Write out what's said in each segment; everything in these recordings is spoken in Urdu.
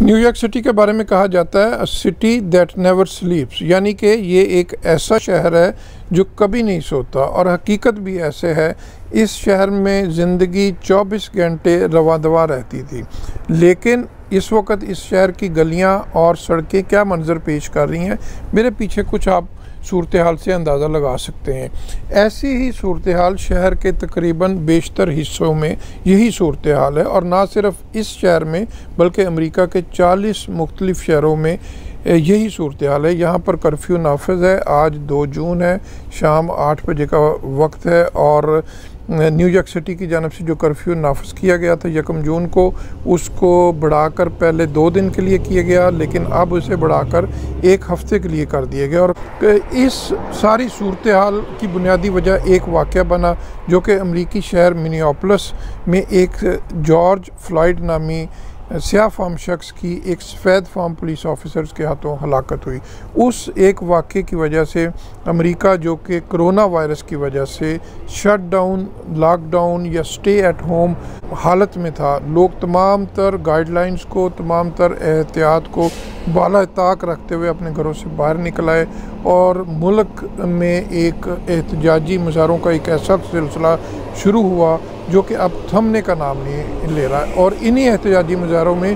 نیو یارک سٹی کے بارے میں کہا جاتا ہے سٹی دیٹ نیور سلیپس، یعنی کہ یہ ایک ایسا شہر ہے جو کبھی نہیں سوتا، اور حقیقت بھی ایسے ہے۔ اس شہر میں زندگی 24 گھنٹے رواں دواں رہتی تھی، لیکن اس وقت اس شہر کی گلیاں اور سڑکیں کیا منظر پیش کر رہی ہیں، میرے پیچھے کچھ آپ صورتحال سے اندازہ لگا سکتے ہیں۔ ایسی ہی صورتحال شہر کے تقریباً بیشتر حصوں میں یہی صورتحال ہے، اور نہ صرف اس شہر میں بلکہ امریکہ کے 40 مختلف شہروں میں یہی صورتحال ہے۔ یہاں پر کرفیو نافذ ہے۔ آج 2 جون ہے، شام 8 بجے کا وقت ہے، اور نیو یارک سٹی کی جانب سے جو کرفیو نافذ کیا گیا تھا 1 جون کو، اس کو بڑھا کر پہلے 2 دن کے لیے کیا گیا، لیکن اب اسے بڑھا کر 1 ہفتے کے لیے کر دیا گیا۔ اور اس ساری صورتحال کی بنیادی وجہ ایک واقعہ بنا جو کہ امریکی شہر منیاپولس میں ایک جارج فلائیڈ نامی سیاہ فام شخص کی ایک سفید فام پولیس آفیسرز کے ہاتھوں ہلاکت ہوئی۔ اس ایک واقعے کی وجہ سے امریکہ، جو کہ کرونا وائرس کی وجہ سے شٹ ڈاؤن، لاک ڈاؤن یا سٹے ایٹ ہوم حالت میں تھا، لوگ تمام تر گائیڈ لائنز کو، تمام تر احتیاط کو بالا طاق رکھتے ہوئے اپنے گھروں سے باہر نکل آئے، اور ملک میں ایک احتجاجی مظاہروں کا ایک ایسا سلسلہ شروع ہوا جو کہ اب تھمنے کا نام نہیں لے رہا ہے۔ اور انہی احتجاجی مظاہروں میں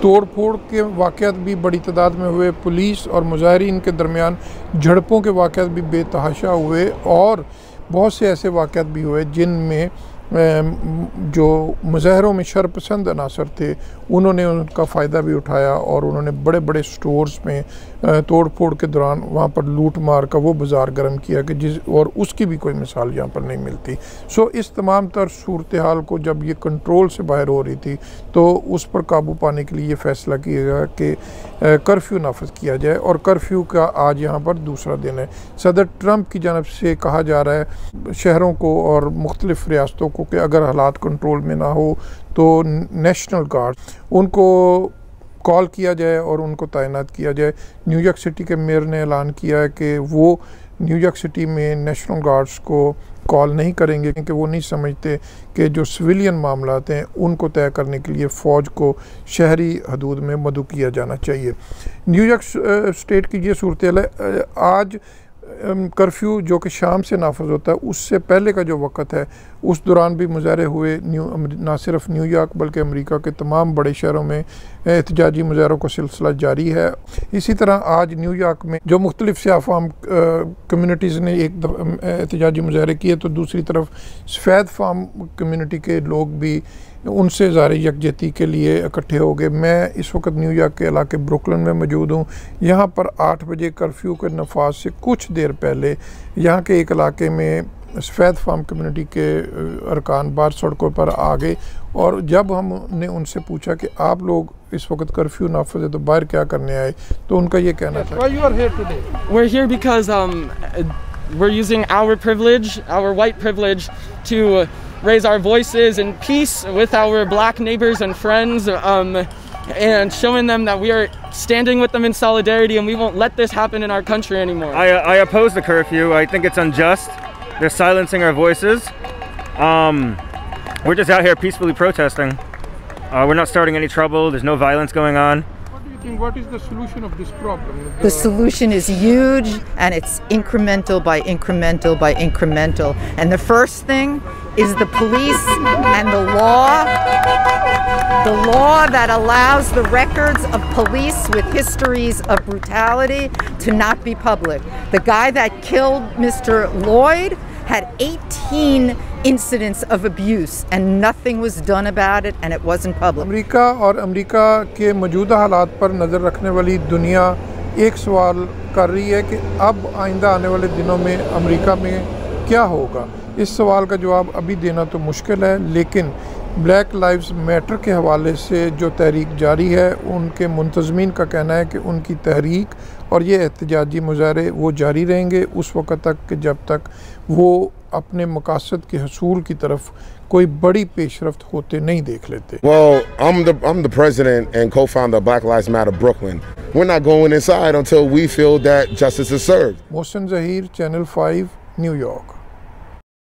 توڑ پھوڑ کے واقعات بھی بڑی تعداد میں ہوئے، پولیس اور مظاہرین کے درمیان جھڑپوں کے واقعات بھی بے تحاشا ہوئے، اور بہت سے ایسے واقعات بھی ہوئے جن میں جو مظاہروں میں شرپسند عناصر تھے انہوں نے ان کا فائدہ بھی اٹھایا، اور انہوں نے بڑے بڑے سٹورز میں توڑ پھوڑ کے دوران وہاں پر لوٹ مار کا وہ بازار گرم کیا کہ اور اس کی بھی کوئی مثال یہاں پر نہیں ملتی۔ اس تمام تر صورتحال کو جب یہ کنٹرول سے باہر ہو رہی تھی تو اس پر قابو پانے کے لیے یہ فیصلہ کیا گیا کہ کرفیو نافذ کیا جائے، اور کرفیو کا آج یہاں پر دوسرا دن ہے۔ صدر ٹرمپ کی جانب سے کہا جا رہا ہے شہروں کو اور مختلف ریاستوں کو کہ اگر حالات کنٹرول میں نہ ہو تو نیشنل گارڈ ان کو کال کیا جائے اور ان کو تعینات کیا جائے۔ نیو یارک سٹی کے میئر نے اعلان کیا ہے کہ وہ نیو یارک سٹی میں نیشنل گارڈز کو کال نہیں کریں گے، کیونکہ وہ نہیں سمجھتے کہ جو سویلین معاملات ہیں ان کو طے کرنے کے لیے فوج کو شہری حدود میں مدعو کیا جانا چاہیے۔ نیو یارک اسٹیٹ کی یہ صورتحال ہے۔ آج کرفیو جو کہ شام سے نافذ ہوتا ہے، اس سے پہلے کا جو وقت ہے اس دوران بھی مظاہرے ہوئے، نہ صرف نیو یارک بلکہ امریکہ کے تمام بڑے شہروں میں احتجاجی مظاہروں کا سلسلہ جاری ہے۔ اسی طرح آج نیو یارک میں جو مختلف سیاہ فام کمیونٹیز نے ایک احتجاجی مظاہرے کیے، تو دوسری طرف سفید فام کمیونٹی کے لوگ بھی ان سے ظاہر یکجہتی کے لیے اکٹھے ہو گئے۔ میں اس وقت نیو یارک کے علاقے بروکلن میں موجود ہوں۔ یہاں پر 8 بجے کرفیو کے نفاذ سے کچھ دیر پہلے یہاں کے ایک علاقے میں سفید فام کمیونٹی کے ارکان باہر سڑکوں پر آ گئے، اور جب ہم نے ان سے پوچھا کہ آپ لوگ اس وقت کرفیو نافذ ہے تو باہر کیا کرنے آئے، تو ان کا یہ کہنا تھا۔ Why you are here today? We're here because we're using our privilege, our white privilege, to raise our voices in peace with our black neighbors and friends, and showing them that we are standing with them in solidarity, and we won't let this happen in our country anymore. I oppose the curfew. I think it's unjust. They're silencing our voices. We're just out here peacefully protesting. We're not starting any trouble. There's no violence going on. What is the solution of this problem? The solution is huge, and it's incremental by incremental by incremental. And the first thing is the police and the law that allows the records of police with histories of brutality to not be public. The guy that killed Mr. Lloyd had 18 incidents of abuse, and nothing was done about it, and it wasn't public. امریکہ اور امریکہ کے موجودہ حالات پر نظر رکھنے والی دنیا ایک سوال کر رہی ہے کہ اب آئندہ آنے والے دنوں میں امریکہ میں کیا ہوگا۔ اس سوال کا جواب ابھی دینا تو مشکل ہے، لیکن بلیک لائیوز میٹر کے حوالے سے جو تحریک جاری ہے، ان کے منتظمین کا کہنا ہے کہ ان کی تحریک اور یہ احتجاجی مظاہرے وہ جاری رہیں گے اس وقت تک کہ جب تک وہ اپنے مقاصد کے حصول کی طرف کوئی بڑی پیش رفت ہوتے نہیں دیکھ لیتے۔ Well, I'm the president and co-founder of Black Lives Matter Brooklyn. We're not going inside until we feel that justice is served. Mohsin Zaheer, channel 5، new York.